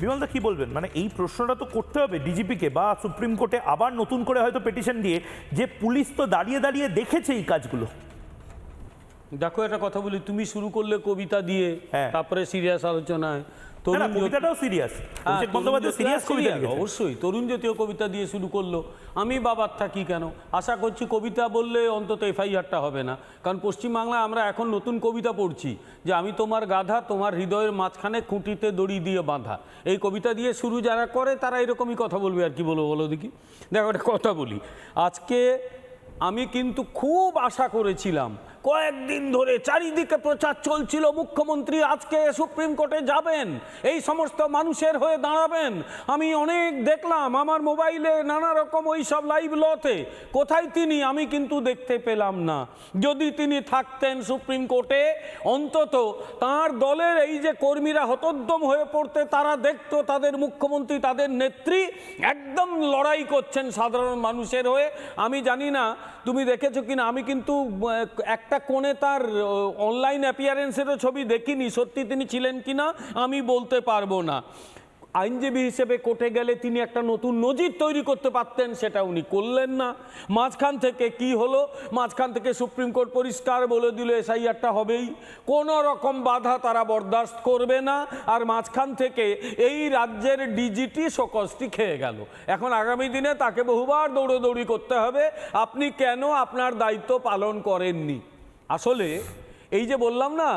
বিমলদা কি বলবেন, মানে এই প্রশ্নটা তো করতে হবে ডিজিপিকে বা সুপ্রিম কোর্টে আবার নতুন করে হয়তো পিটিশন দিয়ে, যে পুলিশ তো দাঁড়িয়ে দাঁড়িয়ে দেখেছে এই কাজগুলো। দেখো একটা কথা বলি, তুমি শুরু করলে কবিতা দিয়ে, তারপরে সিরিয়াস আলোচনায়। কবিতাটাও সিরিয়াস, সিরিয়াস কবিতা, অবশ্যই তরুণ জাতীয় কবিতা দিয়ে শুরু করলো। আমি বাবার থাকি কেন, আশা করছি কবিতা বললে অন্তত এফআইআরটা হবে না, কারণ পশ্চিমবাংলায় আমরা এখন নতুন কবিতা পড়ছি যে আমি তোমার গাধা, তোমার হৃদয়ের মাঝখানে খুঁটিতে দড়ি দিয়ে বাঁধা। এই কবিতা দিয়ে শুরু যারা করে তারা এরকমই কথা বলবে, আর কি বলবো বলো দেখি। দেখো একটা কথা বলি, আজকে আমি কিন্তু খুব আশা করেছিলাম, কয়েকদিন ধরে চারিদিকে প্রচার চলছিল মুখ্যমন্ত্রী আজকে সুপ্রিম কোর্টে যাবেন, এই সমস্ত মানুষের হয়ে দাঁড়াবেন। আমি অনেক দেখলাম আমার মোবাইলে নানা রকম ওই সব লাইভ লতে, কোথায় তিনি আমি কিন্তু দেখতে পেলাম না। যদি তিনি থাকতেন সুপ্রিম কোর্টে, অন্তত তার দলের এই যে কর্মীরা হতোদ্যম হয়ে পড়তে, তারা দেখতো তাদের মুখ্যমন্ত্রী, তাদের নেত্রী একদম লড়াই করছেন সাধারণ মানুষের হয়ে। আমি জানি না তুমি দেখেছো কিনা, আমি কিন্তু একটা কোণে তার অনলাইন অ্যাপিয়ারেন্সেরও ছবি দেখিনি, সত্যি তিনি ছিলেন কিনা আমি বলতে পারবো না। আইনজীবী হিসেবে কোর্টে গেলে তিনি একটা নতুন নজির তৈরি করতে পারতেন, সেটা উনি করলেন না। মাঝখান থেকে কি হলো, মাঝখান থেকে সুপ্রিম কোর্ট পরিষ্কার বলে দিল এসআইআরটা হবেই, কোনো রকম বাধা তারা বরদাস্ত করবে না। আর মাঝখান থেকে এই রাজ্যের ডিজিটি শোকজটি খেয়ে গেল। এখন আগামী দিনে তাকে বহুবার দৌড়োদৌড়ি করতে হবে, আপনি কেন আপনার দায়িত্ব পালন করেননি। আসলে এই যে বললাম না,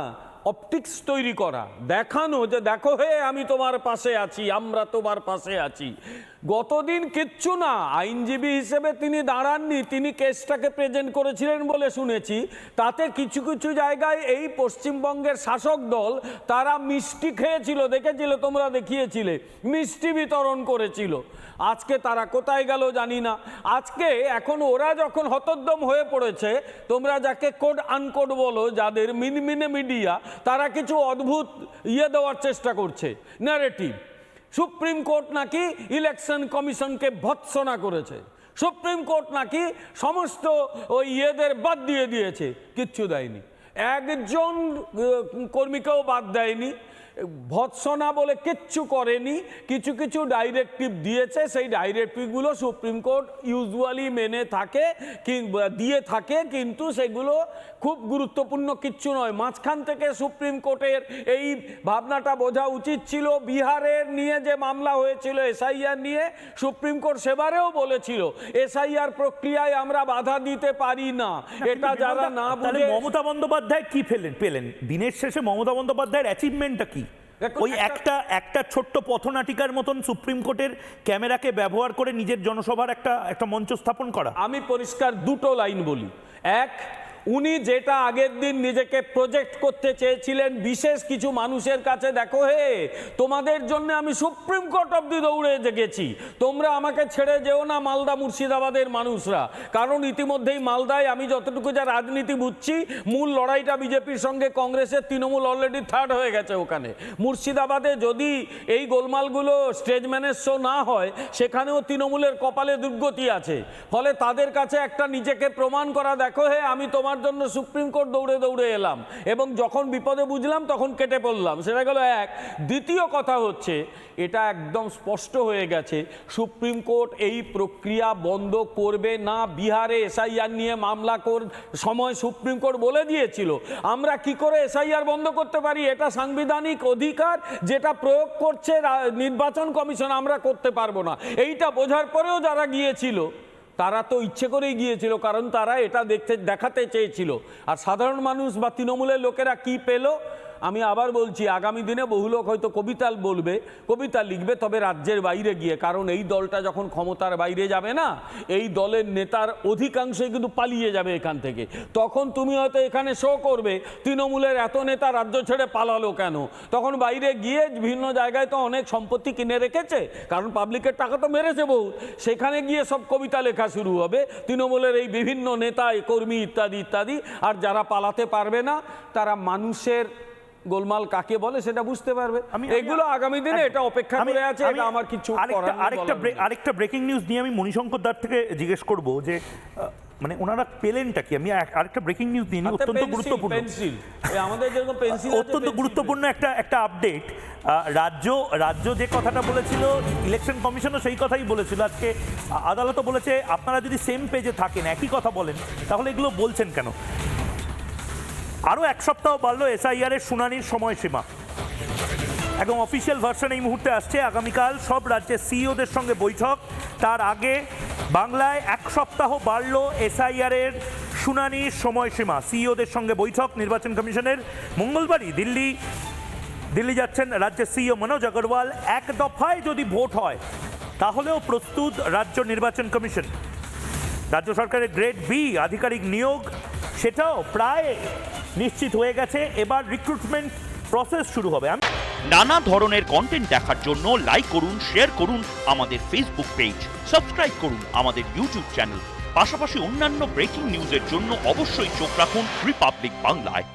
অপটিক্স তৈরি করা, দেখানো যে দেখো হে আমি তোমার পাশে আছি, আমরা তোমার পাশে আছি। গতদিন কিচ্ছু না, আইনজীবী হিসেবে তিনি দাঁড়াননি, তিনি কেসটাকে প্রেজেন্ট করেছিলেন বলে শুনেছি। তাতে কিছু কিছু জায়গায় এই পশ্চিমবঙ্গের শাসক দল তারা মিষ্টি খেয়েছিল, দেখেছিল তোমরা, দেখিয়েছিলে, মিষ্টি বিতরণ করেছিল। আজকে তারা কোথায় গেল জানি না। আজকে এখন ওরা যখন হতোদ্যম হয়ে পড়েছে, তোমরা যাকে কোড আনকোড বলো, যাদের মিনমিনে মিডিয়া, তারা কিছু অদ্ভুত দেওয়ার চেষ্টা করছে, ন্যারেটিভ। সুপ্রিম কোর্ট নাকি ইলেকশন কমিশনকে ভৎসনা করেছে, সুপ্রিম কোর্ট নাকি সমস্ত ওই বাদ দিয়ে দিয়েছে, কিচ্ছু দেয়নি, একজন কর্মীকেও বাদ দেয়নি, ভৎসনা বলে কিচ্ছু করেনি। কিছু কিছু ডাইরেক্টিভ দিয়েছে, সেই ডাইরেক্টিভগুলো সুপ্রিম কোর্ট ইউজুয়ালি মেনে থাকে, দিয়ে থাকে, কিন্তু সেগুলো খুব গুরুত্বপূর্ণ কিচ্ছু নয়। মাঝখান থেকে সুপ্রিম কোর্টের এই ভাবনাটা বোঝা উচিত ছিল। বিহারের নিয়ে যে মামলা হয়েছিল এসআইআর নিয়ে, সুপ্রিম কোর্ট সেবারেও বলেছিল এসআইআর প্রক্রিয়ায় আমরা বাধা দিতে পারি না। এটা যারা না বুঝে, মমতা বন্দ্যোপাধ্যায় কি পেলেন দিনের শেষে? মমতা বন্দ্যোপাধ্যায়ের অ্যাচিভমেন্টটা কি? ওই একটা ছোট্ট পথনাটিকার মতন সুপ্রিম কোর্টের ক্যামেরাকে ব্যবহার করে নিজের জনসভার একটা মঞ্চ স্থাপন করা। আমি পরিষ্কার দুটো লাইন বলি। এক, উনি যেটা আগের দিন নিজেকে প্রজেক্ট করতে চেয়েছিলেন বিশেষ কিছু মানুষের কাছে, দেখো হে তোমাদের জন্য আমি সুপ্রিম কোর্ট অব্দি দৌড়ে গেছি, তোমরা আমাকে ছেড়ে যেও না মালদা মুর্শিদাবাদের মানুষরা। কারণ ইতিমধ্যেই মালদায় আমি যতটুকু যা রাজনীতি বুঝছি, মূল লড়াইটা বিজেপির সঙ্গে কংগ্রেসের, তৃণমূল অলরেডি থার্ড হয়ে গেছে ওখানে। মুর্শিদাবাদে যদি এই গোলমালগুলো স্টেজম্যানের শো না হয়, সেখানেও তৃণমূলের কপালে দুর্গতি আছে। ফলে তাদের কাছে একটা নিজেকে প্রমাণ করা, দেখো হে আমি তোমার জন্য সুপ্রিম কোর্ট দৌড়ে দৌড়ে এলাম, এবং যখন বিপদে বুঝলাম তখন কেটে পড়লাম, সেটা গেল এক। দ্বিতীয় কথা হচ্ছে, এটা একদম স্পষ্ট হয়ে গেছে সুপ্রিম কোর্ট এই প্রক্রিয়া বন্ধ করবে না। বিহারে এসআইআর নিয়ে মামলা সময় সুপ্রিম কোর্ট বলে দিয়েছিল আমরা কি করে এসআইআর বন্ধ করতে পারি, এটা সাংবিধানিক অধিকার, যেটা প্রয়োগ করছে নির্বাচন কমিশন, আমরা করতে পারবো না। এইটা বোঝার পরেও যারা গিয়েছিল, তারা তো ইচ্ছে করেই গিয়েছিল, কারণ তারা এটা দেখাতে চেয়েছিল। আর সাধারণ মানুষ বা তৃণমূলের লোকেরা কি পেল, আমি আবার বলছি, আগামী দিনে বহু লোক হয়তো কবিতা বলবে, কবিতা লিখবে, তবে রাজ্যের বাইরে গিয়ে। কারণ এই দলটা যখন ক্ষমতার বাইরে যাবে না, এই দলের নেতার অধিকাংশই কিন্তু পালিয়ে যাবে এখান থেকে। তখন তুমি হয়তো এখানে শো করবে তৃণমূলের এত নেতা রাজ্য ছেড়ে পালালো কেন। তখন বাইরে গিয়ে বিভিন্ন জায়গায় তো অনেক সম্পত্তি কিনে রেখেছে, কারণ পাবলিকের টাকা তো মেরেছে বহু, সেখানে গিয়ে সব কবিতা লেখা শুরু হবে তৃণমূলের এই বিভিন্ন নেতা, কর্মী ইত্যাদি ইত্যাদি। আর যারা পালাতে পারবে না, তারা মানুষের গোলমাল কাকে বলে সেটা বুঝতে পারবে। এগুলো আগামী দিনে এটা অপেক্ষা করে আছে, এটা আমার কিছু আরেকটা ব্রেকিং নিউজ নিয়ে আমি মণিশঙ্কর দার থেকে জিজ্ঞেস করব যে মানে ওনারা পেলেনটা কি? আমি আরেকটা ব্রেকিং নিউজ নিয়ে নিই, অত্যন্ত গুরুত্বপূর্ণ, পেন্সিল আমাদের যেরকম পেন্সিল অত্যন্ত গুরুত্বপূর্ণ একটা আপডেট। রাজ্য যে কথাটা বলেছিল, ইলেকশন কমিশনও সেই কথাই বলেছিল। আজকে আদালতও বলেছে আপনারা যদি সেম পেজে থাকেন, একই কথা বলেন, তাহলে এগুলো বলছেন কেন? আরও 1 সপ্তাহ বাড়লো এসআইআর এর শুনানির সময়সীমা। একদম অফিসিয়াল ভার্সন এই মুহূর্তে আসছে। আগামীকাল সব রাজ্যের সিইওদের সঙ্গে বৈঠক। তার আগে বাংলায় 1 সপ্তাহ বাড়ল এসআইআর এর শুনানির সময়সীমা। সিইওদের সঙ্গে বৈঠক নির্বাচন কমিশনের। মঙ্গলবারই দিল্লি যাচ্ছেন রাজ্যের সিইও মনোজ আগরওয়াল। 1 দফায় যদি ভোট হয় তাহলেও প্রস্তুত রাজ্য নির্বাচন কমিশন। রাজ্য সরকারের গ্রেড বি আধিকারিক নিয়োগ, সেটাও প্রায় নিশ্চিত হয়ে গেছে। এবার রিক্রুটমেন্ট প্রসেস শুরু হবে। নানা ধরনের কন্টেন্ট দেখার জন্য লাইক করুন, শেয়ার করুন আমাদের ফেসবুক পেজ, সাবস্ক্রাইব করুন আমাদের ইউটিউব চ্যানেল। পাশাপাশি অন্যান্য ব্রেকিং নিউজের জন্য অবশ্যই চোখ রাখুন রিপাবলিক বাংলায়।